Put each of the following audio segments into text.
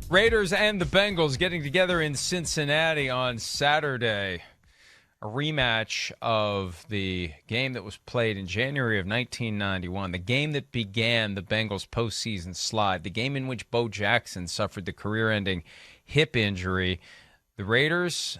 Raiders and the Bengals getting together in Cincinnati on Saturday. A rematch of the game that was played in January of 1991, the game that began the Bengals' postseason slide, the game in which Bo Jackson suffered the career-ending hip injury. The Raiders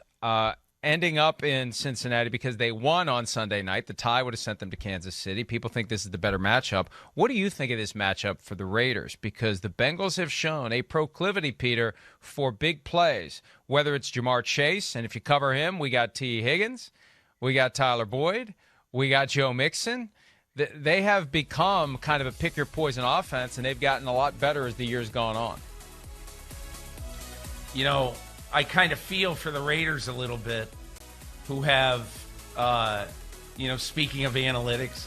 ending up in Cincinnati because they won on Sunday night. The tie would have sent them to Kansas City. People think this is the better matchup. What do you think of this matchup for the Raiders? Because the Bengals have shown a proclivity, Peter, for big plays, whether it's Jamar Chase, and if you cover him, we got T. Higgins, we got Tyler Boyd, we got Joe Mixon. They have become kind of a pick-your-poison offense, and they've gotten a lot better as the year's gone on. You know, I kind of feel for the Raiders a little bit, who have, speaking of analytics,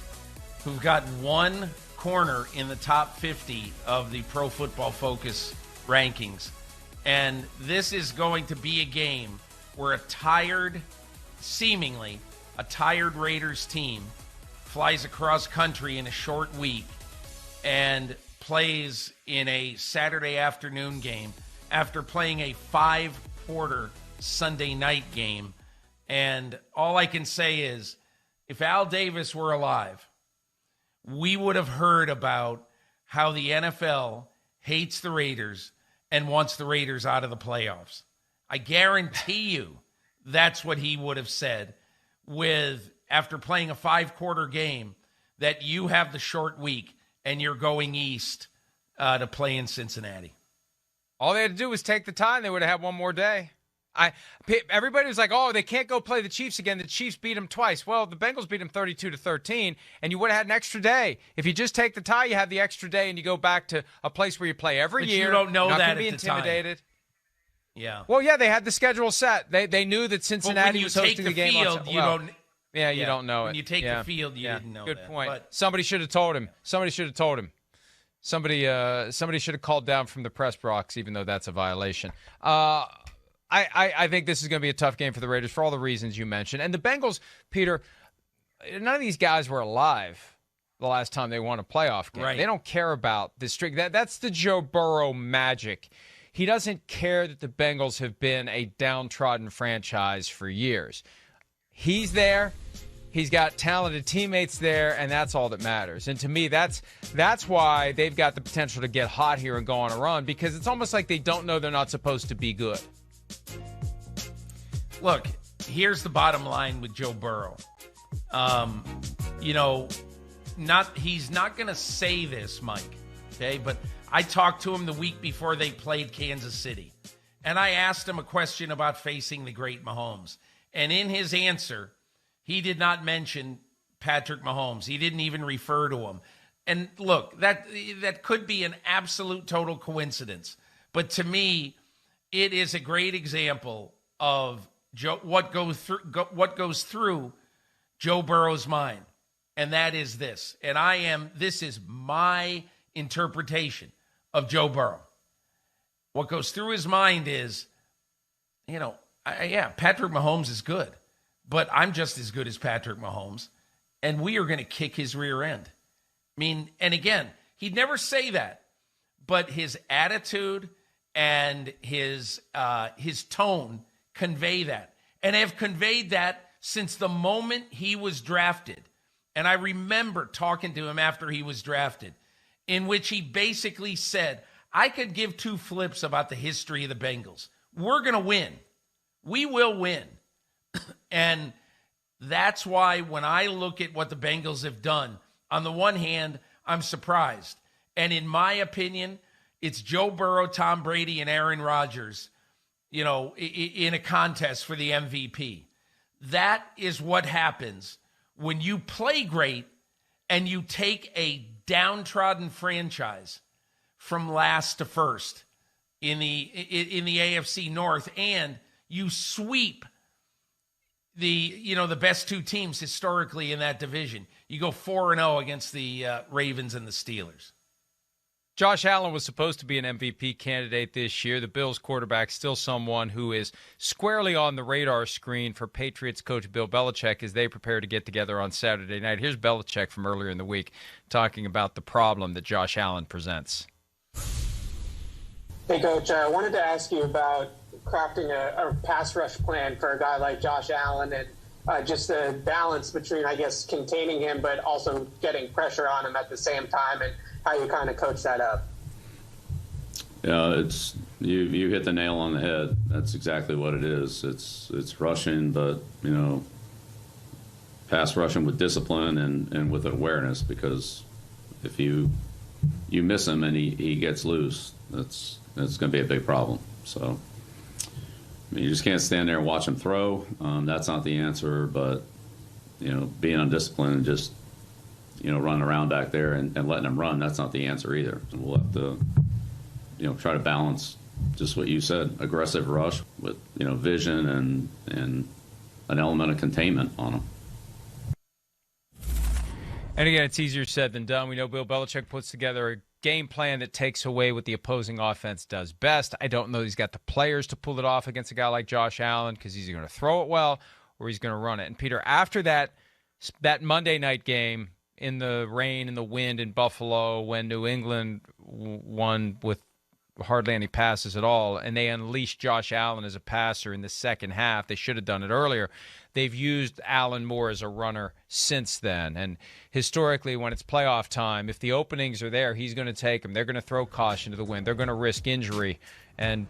who've gotten one corner in the top 50 of the Pro Football Focus rankings. And this is going to be a game where seemingly a tired Raiders team flies across country in a short week and plays in a Saturday afternoon game after playing a 5-quarter Sunday night game. And all I can say is, if Al Davis were alive, we would have heard about how the NFL hates the Raiders and wants the Raiders out of the playoffs. I guarantee you that's what he would have said after playing a 5-quarter game, that you have the short week and you're going east to play in Cincinnati. All they had to do was take the tie, and they would have had one more day. Everybody was like, oh, they can't go play the Chiefs again. The Chiefs beat them twice. Well, the Bengals beat them 32-13, and you would have had an extra day. If you just take the tie, you have the extra day, and you go back to a place where you play every year. You don't know You're not that gonna be at intimidated. The time. Yeah. Well, yeah, they had the schedule set. They knew that Cincinnati was hosting the game. You don't know it. When you take the field, you didn't know Good that. point. But somebody should have told him. Somebody should have called down from the press box, even though that's a violation. I think this is going to be a tough game for the Raiders for all the reasons you mentioned. And the Bengals, Peter, none of these guys were alive the last time they won a playoff game. Right. They don't care about this streak. That's the Joe Burrow magic. He doesn't care that the Bengals have been a downtrodden franchise for years. He's there. He's got talented teammates there, and that's all that matters. And to me, that's why they've got the potential to get hot here and go on a run, because it's almost like they don't know they're not supposed to be good. Look, here's the bottom line with Joe Burrow. He's not going to say this, Mike, okay? But I talked to him the week before they played Kansas City, and I asked him a question about facing the great Mahomes. And in his answer, he did not mention Patrick Mahomes. He didn't even refer to him. And look, that could be an absolute total coincidence. But to me, it is a great example of what goes through Joe Burrow's mind. And that is this. And this is my interpretation of Joe Burrow. What goes through his mind is, Patrick Mahomes is good, but I'm just as good as Patrick Mahomes, and we are going to kick his rear end. I mean, and again, he'd never say that, but his attitude and his tone convey that, and have conveyed that since the moment he was drafted. And I remember talking to him after he was drafted, in which he basically said, I could give two flips about the history of the Bengals. We're going to win. We will win. And that's why when I look at what the Bengals have done, on the one hand, I'm surprised. And in my opinion, it's Joe Burrow, Tom Brady, and Aaron Rodgers, in a contest for the MVP. That is what happens when you play great and you take a downtrodden franchise from last to first in the AFC North, and you sweep the best two teams historically in that division. You go 4-0 against the Ravens and the Steelers. Josh Allen was supposed to be an MVP candidate this year. The Bills quarterback, still someone who is squarely on the radar screen for Patriots coach Bill Belichick as they prepare to get together on Saturday night. Here's Belichick from earlier in the week talking about the problem that Josh Allen presents. Hey, Coach, I wanted to ask you about crafting a pass rush plan for a guy like Josh Allen and just the balance between, I guess, containing him but also getting pressure on him at the same time, and how you kind of coach that up. Yeah, it's you hit the nail on the head. That's exactly what it is. It's rushing, but pass rushing with discipline and with awareness, because if you miss him and he gets loose, that's going to be a big problem. So I mean, you just can't stand there and watch him throw. That's not the answer, but being undisciplined and just running around back there and letting him run, that's not the answer either. And we'll have to try to balance just what you said, aggressive rush with vision and an element of containment on him. And again, it's easier said than done. We know Bill Belichick puts together a game plan that takes away what the opposing offense does best. I don't know he's got the players to pull it off against a guy like Josh Allen, because he's going to throw it well or he's going to run it. And Peter, after that Monday night game in the rain and the wind in Buffalo, when New England won with hardly any passes at all, and they unleashed Josh Allen as a passer in the second half. They should have done it earlier. They've used Allen more as a runner since then. And historically, when it's playoff time, if the openings are there, he's going to take them. They're going to throw caution to the wind. They're going to risk injury and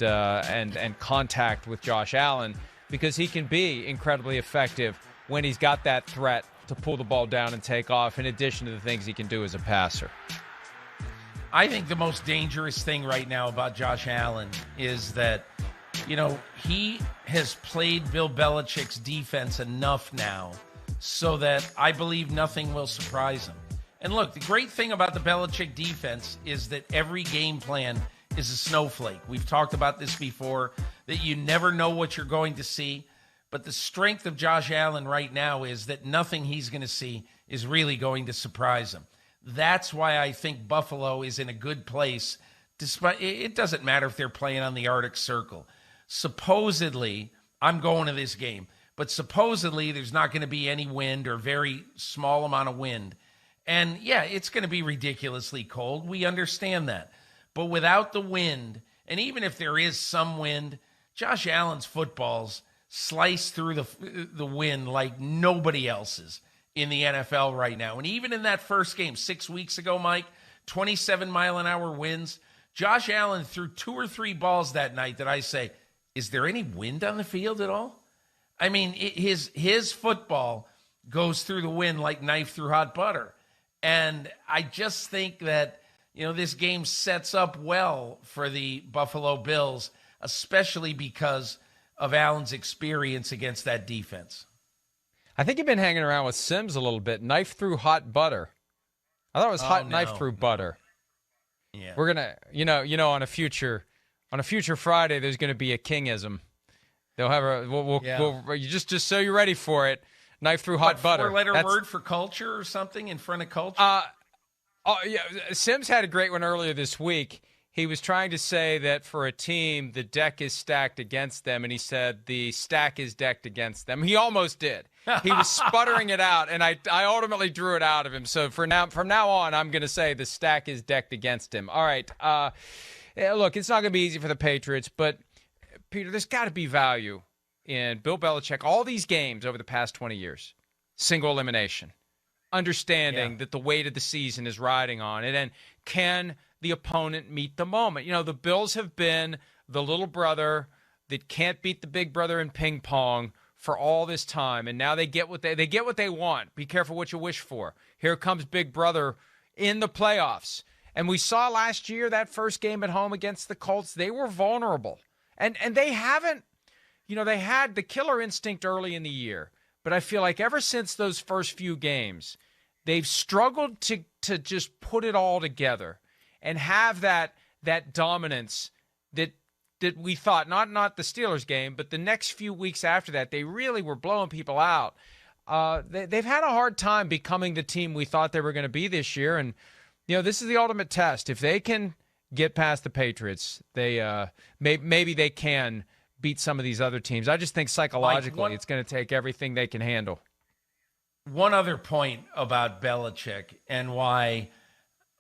contact with Josh Allen, because he can be incredibly effective when he's got that threat to pull the ball down and take off, in addition to the things he can do as a passer. I think the most dangerous thing right now about Josh Allen is that, he has played Bill Belichick's defense enough now so that I believe nothing will surprise him. And look, the great thing about the Belichick defense is that every game plan is a snowflake. We've talked about this before, that you never know what you're going to see. But the strength of Josh Allen right now is that nothing he's going to see is really going to surprise him. That's why I think Buffalo is in a good place. Despite it doesn't matter if they're playing on the Arctic Circle. Supposedly, I'm going to this game, but supposedly there's not going to be any wind or very small amount of wind. And yeah, it's going to be ridiculously cold. We understand that. But without the wind, and even if there is some wind, Josh Allen's footballs slice through the wind like nobody else's in the NFL right now. And even in that first game 6 weeks ago, Mike, 27-mile-an-hour winds, Josh Allen threw 2 or 3 balls that night that I say, is there any wind on the field at all? I mean, his football goes through the wind like knife through hot butter. And I just think that, this game sets up well for the Buffalo Bills, especially because of Allen's experience against that defense. I think you've been hanging around with Sims a little bit. Knife through hot butter. I thought it was hot knife through butter. Yeah. We're gonna, on a future Friday, there's gonna be a Kingism. They'll have we'll just so you're ready for it. Knife through hot butter. 4-letter word for culture or something in front of culture. Sims had a great one earlier this week. He was trying to say that for a team, the deck is stacked against them, and he said the stack is decked against them. He almost did. He was sputtering it out, and I ultimately drew it out of him. So from now on, I'm going to say the stack is decked against him. All right. Look, it's not going to be easy for the Patriots, but, Peter, there's got to be value in Bill Belichick. All these games over the past 20 years, single elimination, understanding that the weight of the season is riding on it, and can the opponent meet the moment? The Bills have been the little brother that can't beat the big brother in ping pong for all this time, and now they get what they want. Be careful what you wish for. Here comes big brother in the playoffs. And we saw last year that first game at home against the Colts, they were vulnerable. And they haven't, they had the killer instinct early in the year, but I feel like ever since those first few games, they've struggled to just put it all together and have that dominance that we thought, not the Steelers game, but the next few weeks after that, they really were blowing people out. They've had a hard time becoming the team we thought they were going to be this year. And, this is the ultimate test. If they can get past the Patriots, they maybe they can beat some of these other teams. I just think psychologically it's going to take everything they can handle. One other point about Belichick and why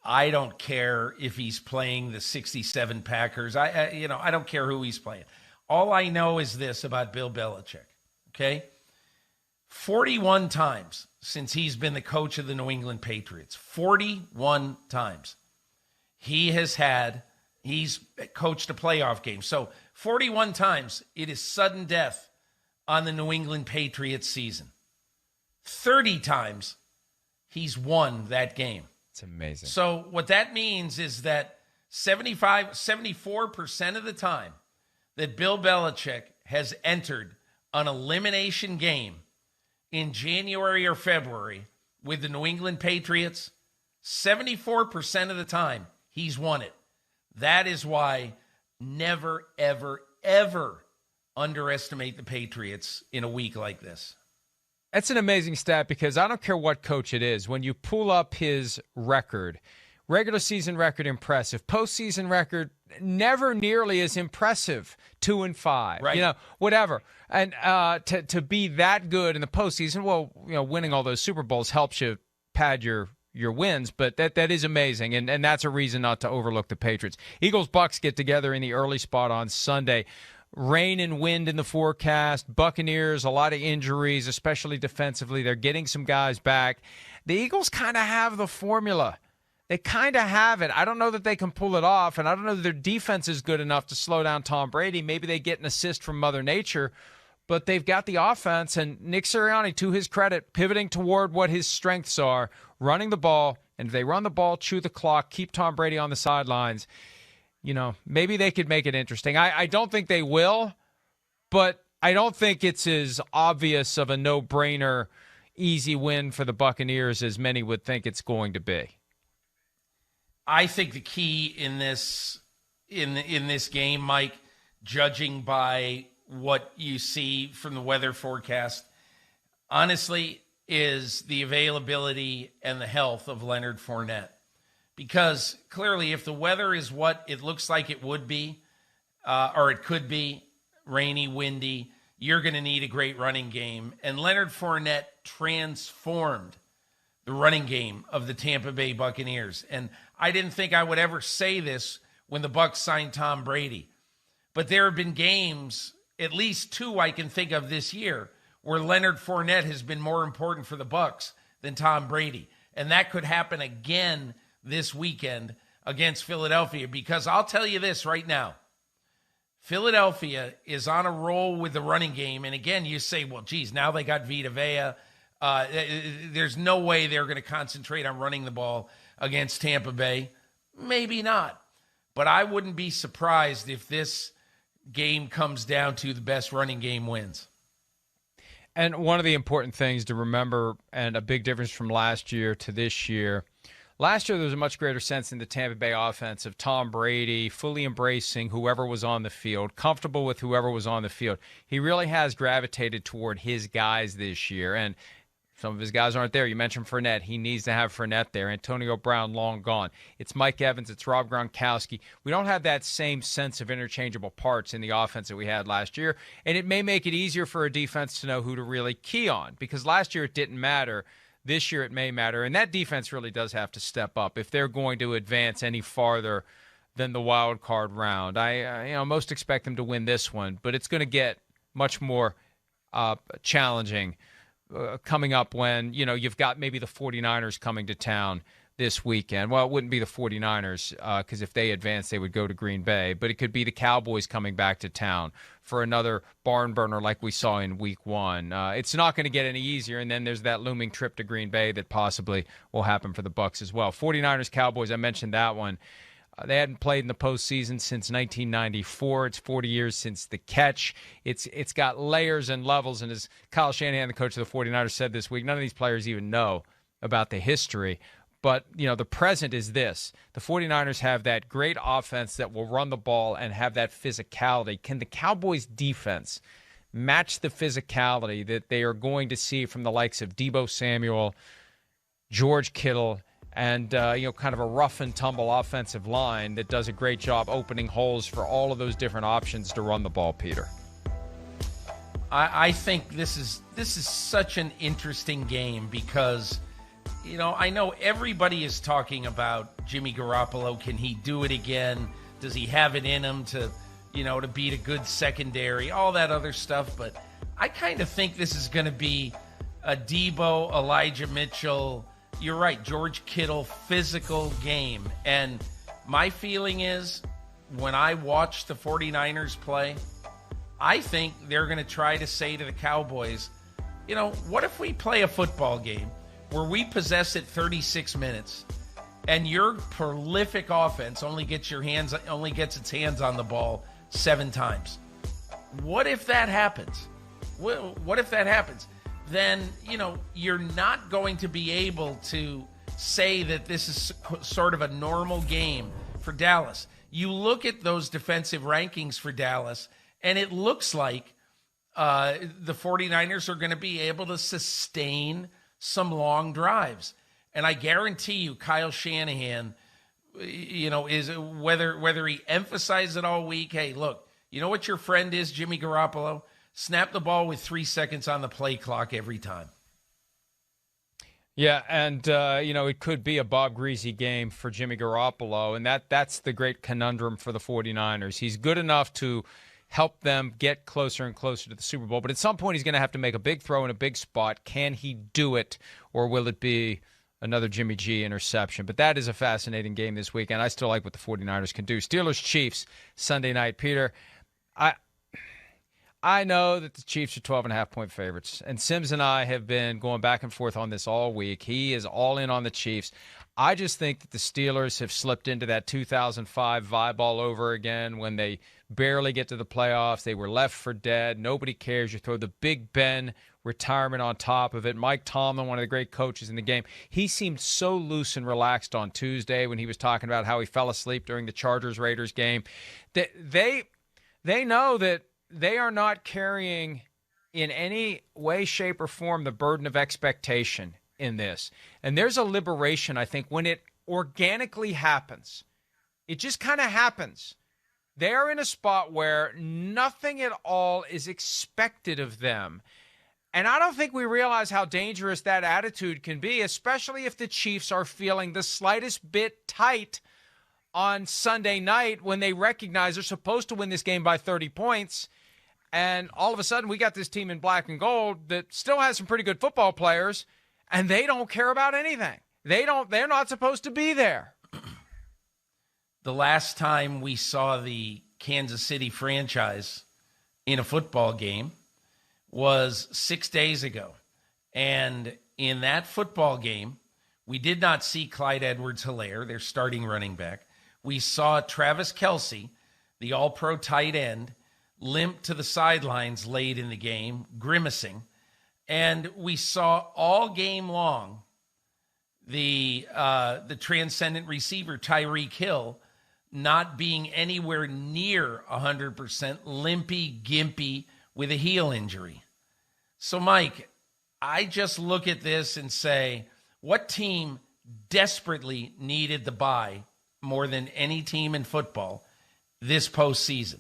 I don't care if he's playing the 67 Packers. I don't care who he's playing. All I know is this about Bill Belichick, okay? 41 times since he's been the coach of the New England Patriots. 41 times. He's coached a playoff game. So 41 times it is sudden death on the New England Patriots season. 30 times he's won that game. It's amazing. So what that means is that 74% of the time that Bill Belichick has entered an elimination game in January or February with the New England Patriots, 74% of the time he's won it. That is why never, ever, ever underestimate the Patriots in a week like this. That's an amazing stat because I don't care what coach it is. When you pull up his record, regular season record, impressive. Postseason record, never nearly as impressive. 2-5, right. Whatever. And to be that good in the postseason, well, winning all those Super Bowls helps you pad your wins, but that is amazing, and that's a reason not to overlook the Patriots. Eagles-Bucks get together in the early spot on Sunday. Rain and wind in the forecast. Buccaneers, a lot of injuries, especially defensively. They're getting some guys back. The Eagles kind of have the formula. They kind of have it. I don't know that they can pull it off, and I don't know that their defense is good enough to slow down Tom Brady. Maybe they get an assist from Mother Nature, but they've got the offense, and Nick Sirianni, to his credit, pivoting toward what his strengths are, running the ball, and if they run the ball, chew the clock, keep Tom Brady on the sidelines, maybe they could make it interesting. I don't think they will, but I don't think it's as obvious of a no-brainer, easy win for the Buccaneers as many would think it's going to be. I think the key in this game, Mike, judging by what you see from the weather forecast, honestly, is the availability and the health of Leonard Fournette. Because clearly, if the weather is what it looks like it would be, or it could be, rainy, windy, you're going to need a great running game. And Leonard Fournette transformed the running game of the Tampa Bay Buccaneers. And I didn't think I would ever say this when the Bucs signed Tom Brady. But there have been games, at least two I can think of this year, where Leonard Fournette has been more important for the Bucs than Tom Brady. And that could happen again this weekend against Philadelphia, because I'll tell you this right now. Philadelphia is on a roll with the running game. And again, you say, well, geez, now they got Vita Vea. There's no way they're going to concentrate on running the ball against Tampa Bay. Maybe not. But I wouldn't be surprised if this game comes down to the best running game wins. And one of the important things to remember, and a big difference from last year to this year, last year there was a much greater sense in the Tampa Bay offense of Tom Brady fully embracing whoever was on the field, comfortable with whoever was on the field. He really has gravitated toward his guys this year, and some of his guys aren't there. You mentioned Fournette. He needs to have Fournette there. Antonio Brown, long gone. It's Mike Evans. It's Rob Gronkowski. We don't have that same sense of interchangeable parts in the offense that we had last year, and it may make it easier for a defense to know who to really key on, because last year it didn't matter. This year it may matter, and that defense really does have to step up if they're going to advance any farther than the wild card round. I most expect them to win this one, but it's going to get much more challenging coming up when, you've got maybe the 49ers coming to town this weekend. Well, it wouldn't be the 49ers because if they advance, they would go to Green Bay. But it could be the Cowboys coming back to town for another barn burner like we saw in Week 1. It's not going to get any easier, and then there's that looming trip to Green Bay that possibly will happen for the Bucs as well. 49ers, Cowboys, I mentioned that one. They hadn't played in the postseason since 1994. It's 40 years since the catch. It's got layers and levels, and as Kyle Shanahan, the coach of the 49ers, said this week, none of these players even know about the history. But, the present is this. The 49ers have that great offense that will run the ball and have that physicality. Can the Cowboys' defense match the physicality that they are going to see from the likes of Deebo Samuel, George Kittle, and kind of a rough and tumble offensive line that does a great job opening holes for all of those different options to run the ball, Peter? I think this is such an interesting game because I know everybody is talking about Jimmy Garoppolo. Can he do it again? Does he have it in him to beat a good secondary, all that other stuff. But I kind of think this is going to be a Debo, Elijah Mitchell, you're right, George Kittle physical game. And my feeling is when I watch the 49ers play, I think they're going to try to say to the Cowboys, what if we play a football game where we possess it 36 minutes and your prolific offense only gets its hands on the ball 7 times? What if that happens? What if that happens? Then, you're not going to be able to say that this is sort of a normal game for Dallas. You look at those defensive rankings for Dallas, and it looks like the 49ers are going to be able to sustain some long drives. And I guarantee you, Kyle Shanahan, is whether he emphasizes it all week, hey, look, you know what your friend is, Jimmy Garoppolo? Snap the ball with 3 seconds on the play clock every time. Yeah, and, it could be a Bob Greasy game for Jimmy Garoppolo, and that's the great conundrum for the 49ers. He's good enough to help them get closer and closer to the Super Bowl, but at some point he's going to have to make a big throw in a big spot. Can he do it, or will it be another Jimmy G interception? But that is a fascinating game this weekend. I still like what the 49ers can do. Steelers-Chiefs, Sunday night. Peter, I know that the Chiefs are 12.5-point favorites, and Sims and I have been going back and forth on this all week. He is all in on the Chiefs. I just think that the Steelers have slipped into that 2005 vibe all over again when they barely get to the playoffs. They were left for dead. Nobody cares. You throw the Big Ben retirement on top of it. Mike Tomlin, one of the great coaches in the game, he seemed so loose and relaxed on Tuesday when he was talking about how he fell asleep during the Chargers-Raiders game. They know that they are not carrying in any way, shape, or form the burden of expectation in this. And there's a liberation, I think, when it organically happens. It just kind of happens. They are in a spot where nothing at all is expected of them. And I don't think we realize how dangerous that attitude can be, especially if the Chiefs are feeling the slightest bit tight on Sunday night when they recognize they're supposed to win this game by 30 points. And all of a sudden, we got this team in black and gold that still has some pretty good football players, and they don't care about anything. They're not supposed to be there. The last time we saw the Kansas City franchise in a football game was 6 days ago. And in that football game, we did not see Clyde Edwards-Helaire, their starting running back. We saw Travis Kelce, the all-pro tight end, limp to the sidelines late in the game, grimacing. And we saw all game long the transcendent receiver, Tyreek Hill, not being anywhere near 100%, limpy, gimpy, with a heel injury. So, Mike, I just look at this and say, what team desperately needed the bye more than any team in football this postseason?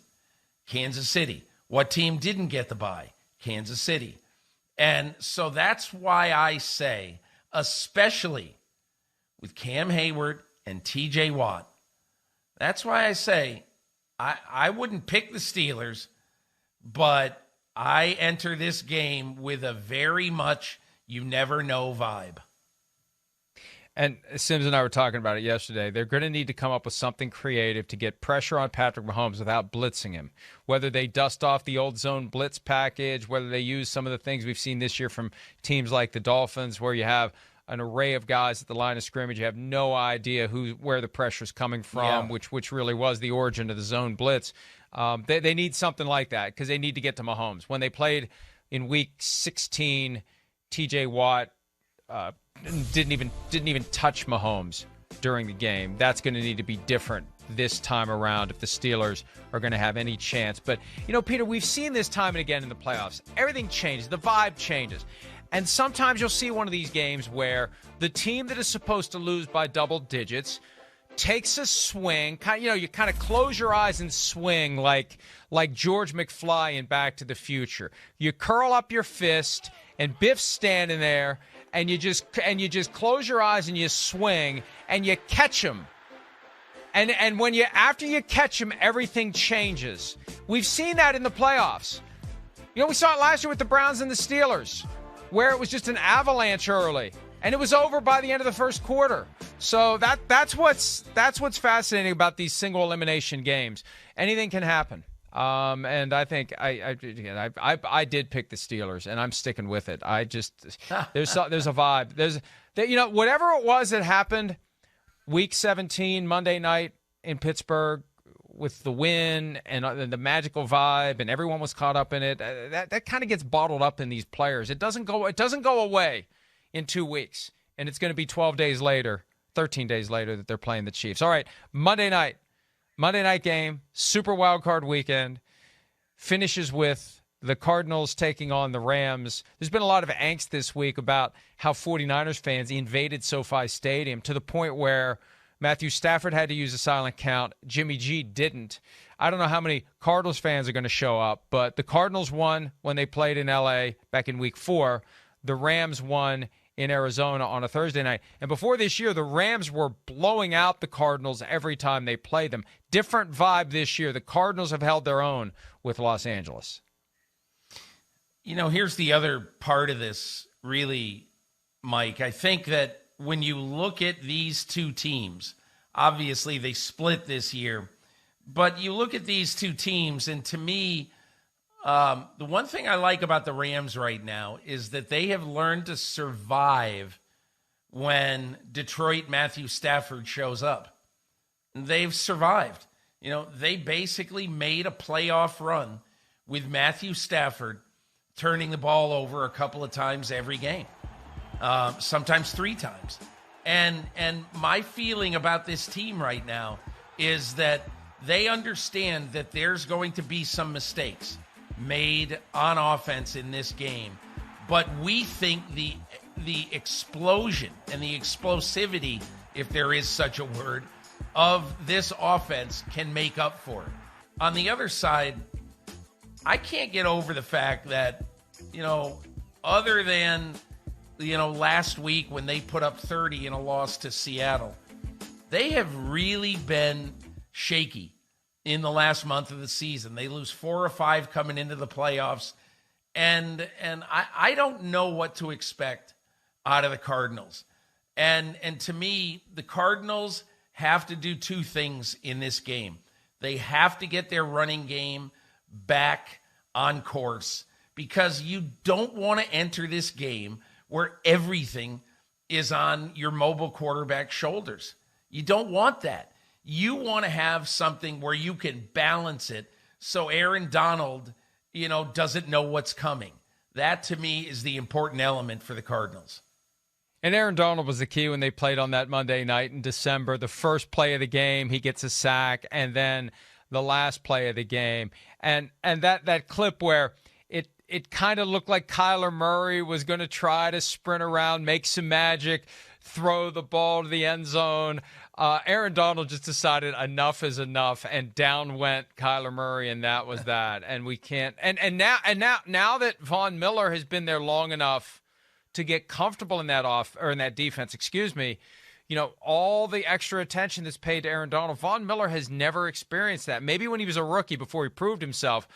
Kansas City. What team didn't get the bye? Kansas City. And so that's why I say, especially with Cam Hayward and TJ Watt, that's why I say I wouldn't pick the Steelers, but I enter this game with a very much you never know vibe. And Sims and I were talking about it yesterday. They're going to need to come up with something creative to get pressure on Patrick Mahomes without blitzing him. Whether they dust off the old zone blitz package, whether they use some of the things we've seen this year from teams like the Dolphins, where you have an array of guys at the line of scrimmage. You have no idea where the pressure's coming from, which really was the origin of the zone blitz. They need something like that because they need to get to Mahomes. When they played in Week 16, T.J. Watt didn't even touch Mahomes during the game. That's going to need to be different this time around if the Steelers are going to have any chance. But, Peter, we've seen this time and again in the playoffs. Everything changes. The vibe changes. And sometimes you'll see one of these games where the team that is supposed to lose by double digits takes a swing. You kind of close your eyes and swing like George McFly in Back to the Future. You curl up your fist, and Biff's standing there, and you just close your eyes and you swing and you catch them. And after you catch them, everything changes. We've seen that in the playoffs. We saw it last year with the Browns and the Steelers, where it was just an avalanche early, and it was over by the end of the first quarter. So that's what's fascinating about these single elimination games. Anything can happen. And I think I did pick the Steelers, and I'm sticking with it. There's a vibe. Whatever it was that happened Week 17, Monday night in Pittsburgh, with the win and the magical vibe, and everyone was caught up in it. That kind of gets bottled up in these players. It doesn't go away in 2 weeks, and it's going to be 13 days later that they're playing the Chiefs. All right, Monday night game, Super Wild Card Weekend, finishes with the Cardinals taking on the Rams. There's been a lot of angst this week about how 49ers fans invaded SoFi Stadium to the point where Matthew Stafford had to use a silent count. Jimmy G didn't. I don't know how many Cardinals fans are going to show up, but the Cardinals won when they played in L.A. back in Week 4. The Rams won in Arizona on a Thursday night. And before this year, the Rams were blowing out the Cardinals every time they played them. Different vibe this year. The Cardinals have held their own with Los Angeles. Here's the other part of this, really, Mike. I think that when you look at these two teams, obviously they split this year, but you look at these two teams, and to me, the one thing I like about the Rams right now is that they have learned to survive when Detroit Matthew Stafford shows up. They've survived. They basically made a playoff run with Matthew Stafford turning the ball over a couple of times every game, sometimes 3 times. And my feeling about this team right now is that they understand that there's going to be some mistakes made on offense in this game, but we think the explosion and the explosivity, if there is such a word, of this offense can make up for it. On the other side, I can't get over the fact that, other than, last week when they put up 30 in a loss to Seattle, they have really been shaky in the last month of the season. They lose 4 or 5 coming into the playoffs. And I don't know what to expect out of the Cardinals. And to me, the Cardinals have to do 2 things in this game. They have to get their running game back on course, because you don't want to enter this game where everything is on your mobile quarterback's shoulders. You don't want that. You want to have something where you can balance it so Aaron Donald, doesn't know what's coming. That, to me, is the important element for the Cardinals. And Aaron Donald was the key when they played on that Monday night in December. The first play of the game, he gets a sack, and then the last play of the game. And that clip where it kind of looked like Kyler Murray was going to try to sprint around, make some magic, throw the ball to the end zone. Aaron Donald just decided enough is enough, and down went Kyler Murray, and that was that. And we can't. And now that Von Miller has been there long enough to get comfortable in that defense, all the extra attention that's paid to Aaron Donald, Von Miller has never experienced that. Maybe when he was a rookie before he proved himself,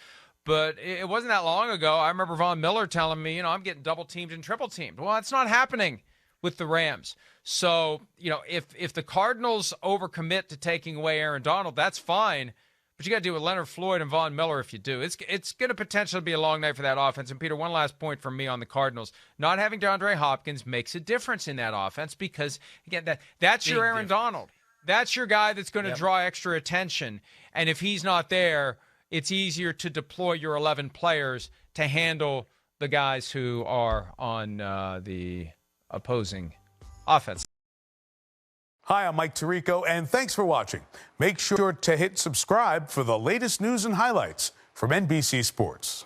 but it wasn't that long ago. I remember Von Miller telling me, I'm getting double teamed and triple teamed. Well, that's not happening with the Rams. So, if the Cardinals overcommit to taking away Aaron Donald, that's fine. But you got to deal with Leonard Floyd and Von Miller if you do. It's going to potentially be a long night for that offense. And, Peter, one last point from me on the Cardinals. Not having DeAndre Hopkins makes a difference in that offense because, again, that's your Aaron Donald. That's your guy that's going to draw extra attention. And if he's not there, it's easier to deploy your 11 players to handle the guys who are on the opposing offense. Hi, I'm Mike Tirico, and thanks for watching. Make sure to hit subscribe for the latest news and highlights from NBC Sports.